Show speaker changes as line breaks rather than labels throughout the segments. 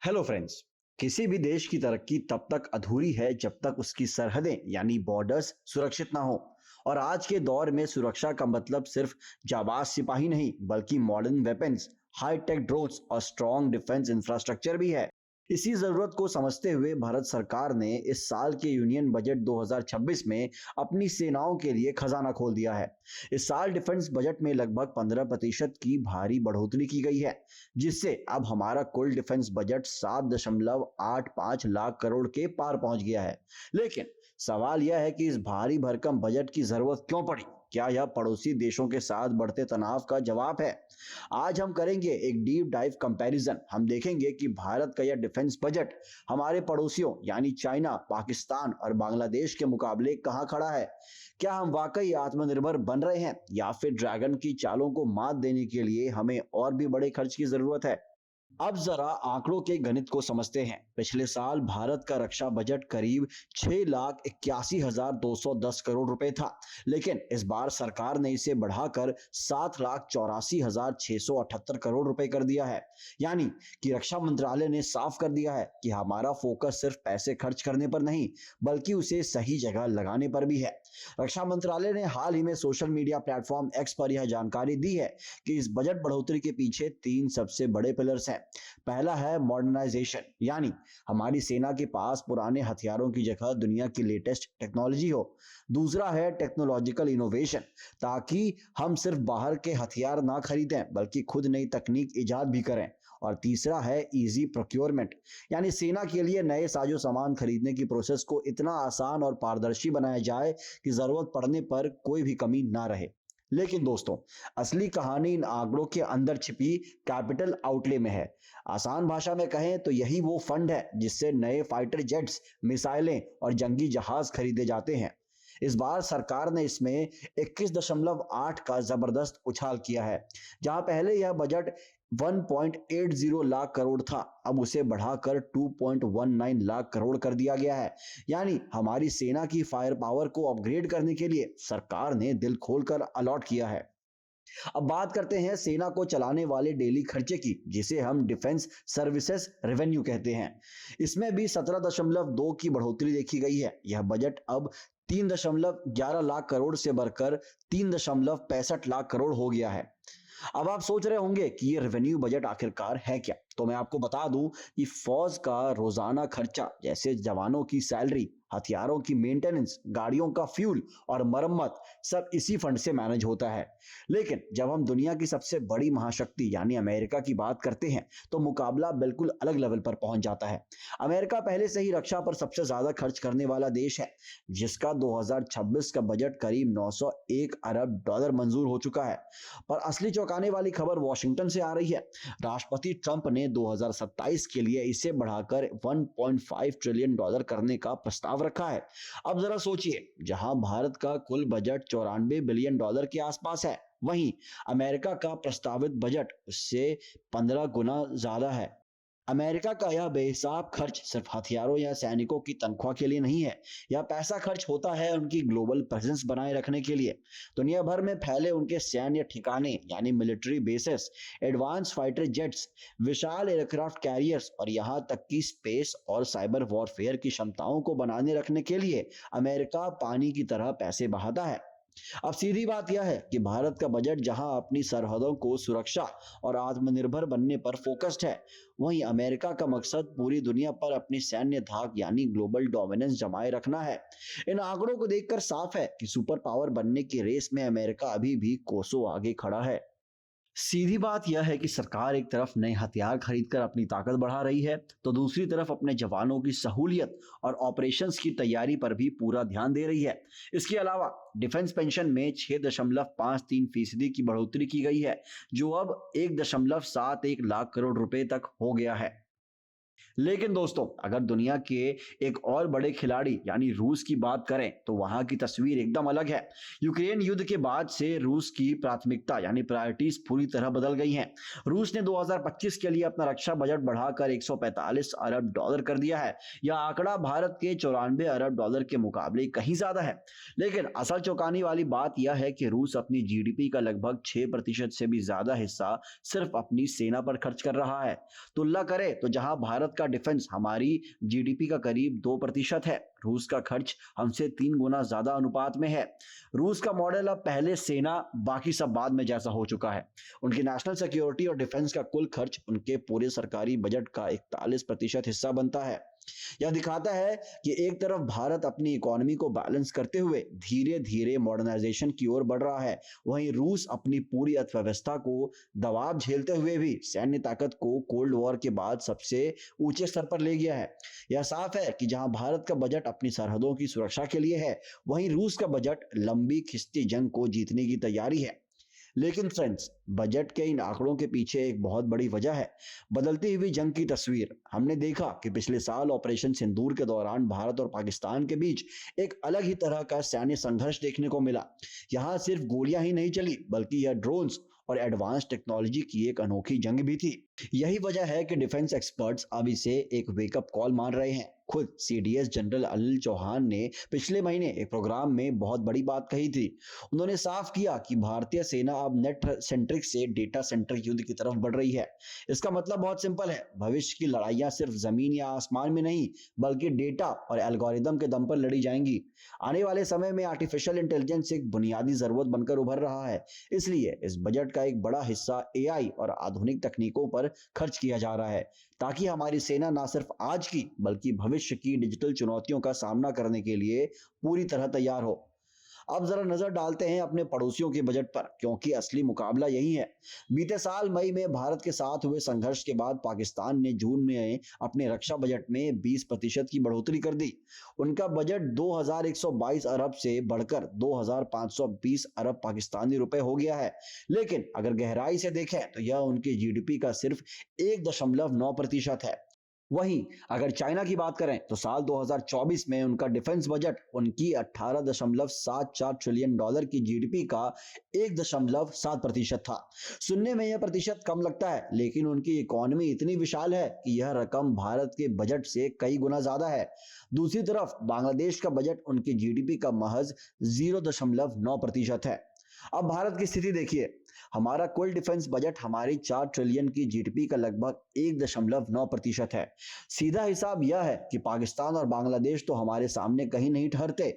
Hello friends. किसी भी देश की तरक्की तब तक अधूरी है जब तक उसकी सरहदें यानी बॉर्डर्स सुरक्षित ना हो। और आज के दौर में सुरक्षा का मतलब सिर्फ जाबाज सिपाही नहीं बल्कि modern weapons, high tech drones और स्ट्रॉन्ग डिफेंस इंफ्रास्ट्रक्चर भी है। इसी जरूरत को समझते हुए भारत सरकार ने इस साल के यूनियन बजट 2026 में अपनी सेनाओं के लिए खजाना खोल दिया है। इस साल डिफेंस बजट में लगभग 15% की भारी बढ़ोतरी की गई है, जिससे अब हमारा कुल डिफेंस बजट 7.85 लाख करोड़ के पार पहुंच गया है। लेकिन सवाल यह है कि इस भारी भरकम बजट की जरूरत क्यों पड़ी? क्या यह पड़ोसी देशों के साथ बढ़ते तनाव का जवाब है? आज हम करेंगे एक डीप डाइव कंपैरिजन। हम देखेंगे कि भारत का यह डिफेंस बजट हमारे पड़ोसियों यानी चाइना, पाकिस्तान और बांग्लादेश के मुकाबले कहां खड़ा है। क्या हम वाकई आत्मनिर्भर बन रहे हैं या फिर ड्रैगन की चालों को मात देने के लिए हमें और भी बड़े खर्च की जरूरत है? अब जरा आंकड़ों के गणित को समझते हैं। पिछले साल भारत का रक्षा बजट करीब 6,81,210 करोड़ रुपए था, लेकिन इस बार सरकार ने इसे बढ़ाकर 7,84,678 करोड़ रुपए कर दिया है। यानी कि रक्षा मंत्रालय ने साफ कर दिया है कि हमारा फोकस सिर्फ पैसे खर्च करने पर नहीं बल्कि उसे सही जगह लगाने पर भी है। रक्षा मंत्रालय ने हाल ही में सोशल मीडिया प्लेटफॉर्म एक्स पर यह जानकारी दी है कि इस बजट बढ़ोतरी के पीछे तीन सबसे बड़े पिलर्स हैं। पहला है मॉडर्नाइजेशन, यानी हमारी सेना के पास पुराने हथियारों की जगह दुनिया की लेटेस्ट टेक्नोलॉजी हो। दूसरा है टेक्नोलॉजिकल इनोवेशन, ताकि हम सिर्फ बाहर के हथियार ना खरीदें बल्कि खुद नई तकनीक इजाद भी करें। और तीसरा है इजी प्रोक्योरमेंट, यानी सेना के लिए नए साजो सामान खरीदने की प्रोसेस को इतना आसान और पारदर्शी बनाया जाए कि जरूरत पड़ने पर कोई भी कमी ना रहे। लेकिन दोस्तों, असली कहानी इन आंकड़ों के अंदर छिपी कैपिटल आउटले में है। आसान भाषा में कहें तो यही वो फंड है जिससे नए फाइटर जेट्स, मिसाइलें और जंगी जहाज खरीदे जाते हैं। इस बार सरकार ने इसमें 21.8 का जबरदस्त उछाल किया है। जहां पहले यह बजट 1.80 लाख करोड़ था, अब उसे बढ़ाकर 2.19 लाख करोड़ कर दिया गया है। यानी हमारी सेना की फायर पावर को अपग्रेड करने के लिए सरकार ने दिल खोलकर अलॉट किया है। अब बात करते हैं सेना को चलाने वाले डेली खर्चे की, जिसे हम डिफेंस सर्विसेज रेवेन्यू कहते हैं। इसमें भी 17.2 की बढ़ोतरी देखी गई है। यह बजट अब 3.11 लाख करोड़ से बढ़कर 3.65 लाख करोड़ हो गया है। अब आप सोच रहे होंगे कि ये रेवेन्यू बजट आखिरकार है क्या, तो मैं आपको बता दूं कि फौज का रोजाना खर्चा जैसे जवानों की सैलरी, हथियारों की मेंटेनेंस, गाड़ियों का फ्यूल और मरम्मत सब इसी फंड से मैनेज होता है। लेकिन जब हम दुनिया की सबसे बड़ी महाशक्ति यानी अमेरिका की बात करते हैं तो मुकाबला बिल्कुल अलग लेवल पर पहुंच जाता है। अमेरिका पहले से ही रक्षा पर सबसे ज्यादा खर्च करने वाला देश है, जिसका 2026 का बजट करीब 901 अरब डॉलर मंजूर हो चुका है। पर असली चौंकाने वाली खबर वॉशिंगटन से आ रही है। राष्ट्रपति ट्रंप ने 2027 के लिए इसे बढ़ाकर 1.5 ट्रिलियन डॉलर करने का प्रस्ताव रखा है। अब जरा सोचिए, जहां भारत का कुल बजट 94 बिलियन डॉलर के आसपास है, वहीं अमेरिका का प्रस्तावित बजट उससे 15 गुना ज्यादा है। अमेरिका का यह बेहिसाब खर्च सिर्फ हथियारों या सैनिकों की तनख्वाह के लिए नहीं है। यह पैसा खर्च होता है उनकी ग्लोबल प्रेजेंस बनाए रखने के लिए। दुनिया भर में फैले उनके सैन्य ठिकाने यानी military bases, advance fighter jets, विशाल एयरक्राफ्ट कैरियर्स और यहां तक कि स्पेस और साइबर वॉरफेयर की क्षमताओं को बनाने रखने के लिए अमेरिका पानी की तरह पैसे बहाता है। अब सीधी बात यह है कि भारत का बजट जहां अपनी सरहदों को सुरक्षा और आत्मनिर्भर बनने पर फोकस्ड है, वहीं अमेरिका का मकसद पूरी दुनिया पर अपनी सैन्य धाक यानी ग्लोबल डोमिनेंस जमाए रखना है। इन आंकड़ों को देखकर साफ है कि सुपर पावर बनने की रेस में अमेरिका अभी भी कोसों आगे खड़ा है। सीधी बात यह है कि सरकार एक तरफ नए हथियार खरीदकर अपनी ताकत बढ़ा रही है, तो दूसरी तरफ अपने जवानों की सहूलियत और ऑपरेशंस की तैयारी पर भी पूरा ध्यान दे रही है। इसके अलावा डिफेंस पेंशन में 6.53% की बढ़ोतरी की गई है, जो अब 1.71 लाख करोड़ रुपए तक हो गया है। लेकिन दोस्तों, अगर दुनिया के एक और बड़े खिलाड़ी यानी रूस की बात करें तो वहां की तस्वीर एकदम अलग है। यूक्रेन युद्ध के बाद से रूस की प्राथमिकता यानी प्रायोरिटीज पूरी तरह बदल गई हैं। रूस ने 2025 के लिए अपना रक्षा बजट बढ़ाकर 145 अरब डॉलर कर दिया है। यह आंकड़ा भारत के 94 अरब डॉलर के मुकाबले कहीं ज्यादा है। लेकिन असल चौंकाने वाली बात यह है कि रूस अपनी जीडीपी का लगभग 6% से भी ज्यादा हिस्सा सिर्फ अपनी सेना पर खर्च कर रहा है। तुलना करें तो जहां भारत का डिफेंस हमारी जीडीपी का करीब 2% है, रूस का खर्च हमसे 3 गुना ज्यादा अनुपात में है। रूस का मॉडल अब पहले सेना बाकी सब बाद में जैसा हो चुका है। उनकी नेशनल सिक्योरिटी और डिफेंस का कुल खर्च उनके पूरे सरकारी बजट का 41% हिस्सा बनता है। यह दिखाता है कि एक तरफ भारत अपनी इकोनॉमी को बैलेंस करते हुए धीरे धीरे मॉडर्नाइजेशन की ओर बढ़ रहा है, वहीं रूस अपनी पूरी अर्थव्यवस्था को दबाव झेलते हुए भी सैन्य ताकत को कोल्ड वॉर के बाद सबसे ऊंचे स्तर पर ले गया है। यह साफ है कि जहां भारत का बजट अपनी सरहदों की सुरक्षा के लिए है, वहीं रूस का बजट लंबी खिंचती जंग को जीतने की तैयारी है। लेकिन फ्रेंड्स, बजट के इन आंकड़ों के पीछे एक बहुत बड़ी वजह है, बदलती हुई जंग की तस्वीर। हमने देखा कि पिछले साल ऑपरेशन सिंदूर के दौरान भारत और पाकिस्तान के बीच एक अलग ही तरह का सैन्य संघर्ष देखने को मिला। यहाँ सिर्फ गोलियां ही नहीं चली, बल्कि यह ड्रोन्स और एडवांस टेक्नोलॉजी की एक अनोखी जंग भी थी। यही वजह है कि डिफेंस एक्सपर्ट्स अब इसे एक वेकअप कॉल मान रहे हैं। खुद सीडीएस जनरल अनिल चौहान ने पिछले महीने एक प्रोग्राम में बहुत बड़ी बात कही थी। उन्होंने साफ किया कि भारतीय सेना अब नेट सेंट्रिक से डेटा सेंट्रिक युद्ध की तरफ बढ़ रही है। इसका मतलब बहुत सिंपल है, भविष्य की लड़ाइयां सिर्फ जमीन या आसमान में नहीं, बल्कि डेटा और एल्गोरिदम के दम पर लड़ी जाएंगी। आने वाले समय में आर्टिफिशियल इंटेलिजेंस एक बुनियादी जरूरत बनकर उभर रहा है। इसलिए इस बजट का एक बड़ा हिस्सा एआई और आधुनिक तकनीकों पर खर्च किया जा रहा है, ताकि हमारी सेना न सिर्फ आज की बल्कि भविष्य की डिजिटल चुनौतियों का सामना करने के लिए पूरी तरह तैयार हो। अब जरा नजर डालते हैं अपने पड़ोसियों के बजट पर, क्योंकि असली मुकाबला यही है। बीते साल मई में भारत के साथ हुए संघर्ष के बाद पाकिस्तान ने जून में अपने रक्षा बजट में 20% की बढ़ोतरी कर दी। उनका बजट 2122 अरब से बढ़कर 2520 अरब पाकिस्तानी रुपए हो गया है। लेकिन अगर गहराई से देखें तो यह उनकी जीडीपी का सिर्फ 1.9% है। वहीं अगर चाइना की बात करें तो साल 2024 में उनका डिफेंस बजट उनकी 18.74 ट्रिलियन डॉलर की जीडीपी का 1.7% था। सुनने में यह प्रतिशत कम लगता है, लेकिन उनकी इकोनॉमी इतनी विशाल है कि यह रकम भारत के बजट से कई गुना ज्यादा है। दूसरी तरफ बांग्लादेश का बजट उनकी जीडीपी का महज 0.9% है। अब भारत की स्थिति देखिए, हमारा कुल डिफेंस बजट हमारी 4 ट्रिलियन की जीडीपी का लगभग 1.9% है। सीधा हिसाब यह है कि पाकिस्तान और बांग्लादेश तो हमारे सामने कहीं नहीं ठहरते,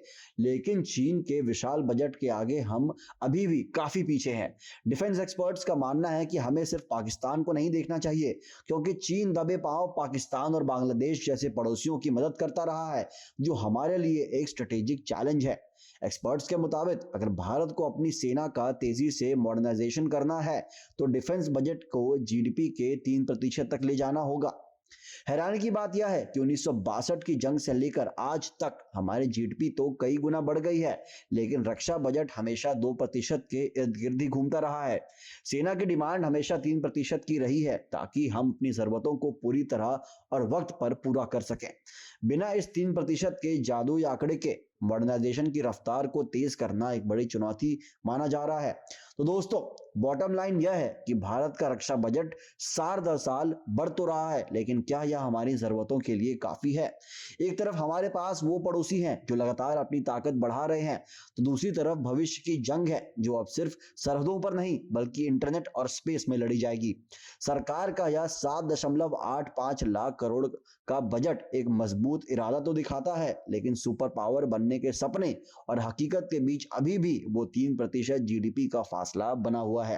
लेकिन चीन के विशाल बजट के आगे हम अभी भी काफी पीछे हैं। डिफेंस एक्सपर्ट्स का मानना है कि हमें सिर्फ पाकिस्तान को नहीं देखना चाहिए, क्योंकि चीन दबे पांव पाकिस्तान और बांग्लादेश जैसे पड़ोसियों की मदद करता रहा है, जो हमारे लिए एक स्ट्रेटेजिक चैलेंज है। एक्सपर्ट्स के मुताबिक अगर भारत को अपनी सेना का तेजी से मॉडर्नाइजेशन करना है तो डिफेंस बजट को जीडीपी के 3% तक ले जाना होगा। हैरानी की बात यह है कि 1962 की जंग से लेकर आज तक हमारी जीडीपी तो कई गुना बढ़ गई है, लेकिन रक्षा बजट हमेशा 2% के इर्द गिर्द ही घूमता रहा है। सेना की डिमांड हमेशा 3% की रही है, ताकि हम अपनी जरूरतों को पूरी तरह और वक्त पर पूरा कर सकें। बिना इस 3% के जादुई आंकड़े के मॉडर्नाइजेशन की रफ्तार को तेज करना एक बड़ी चुनौती माना जा रहा है। तो दोस्तों, बॉटम लाइन यह है कि भारत का रक्षा बजट साल दर साल बढ़ तो रहा है, लेकिन क्या यह हमारी जरूरतों के लिए काफी है? एक तरफ हमारे पास वो पड़ोसी हैं जो लगातार अपनी ताकत बढ़ा रहे हैं, तो दूसरी तरफ भविष्य की जंग है जो अब सिर्फ सरहदों पर नहीं बल्कि इंटरनेट और स्पेस में लड़ी जाएगी। सरकार का यह 7.85 लाख करोड़ का बजट एक मजबूत इरादा तो दिखाता है, लेकिन सुपर पावर बनने के सपने और हकीकत के बीच अभी भी वो 3% जीडीपी का फासला बना हुआ है।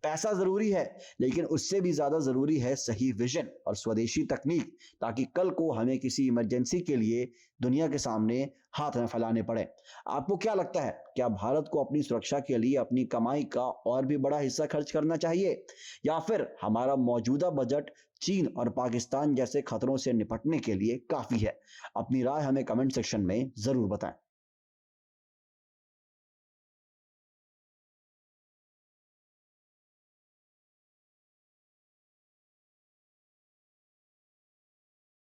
पैसा जरूरी है, लेकिन उससे भी ज्यादा जरूरी है सही विजन और स्वदेशी तकनीक, ताकि कल को हमें किसी इमरजेंसी के लिए दुनिया के सामने हाथ न फैलाने पड़े। आपको क्या लगता है, क्या भारत को अपनी सुरक्षा के लिए अपनी कमाई का और भी बड़ा हिस्सा खर्च करना चाहिए, या फिर हमारा मौजूदा बजट चीन और पाकिस्तान जैसे खतरों से निपटने के लिए काफी है? अपनी राय हमें कमेंट सेक्शन में जरूर बताएं।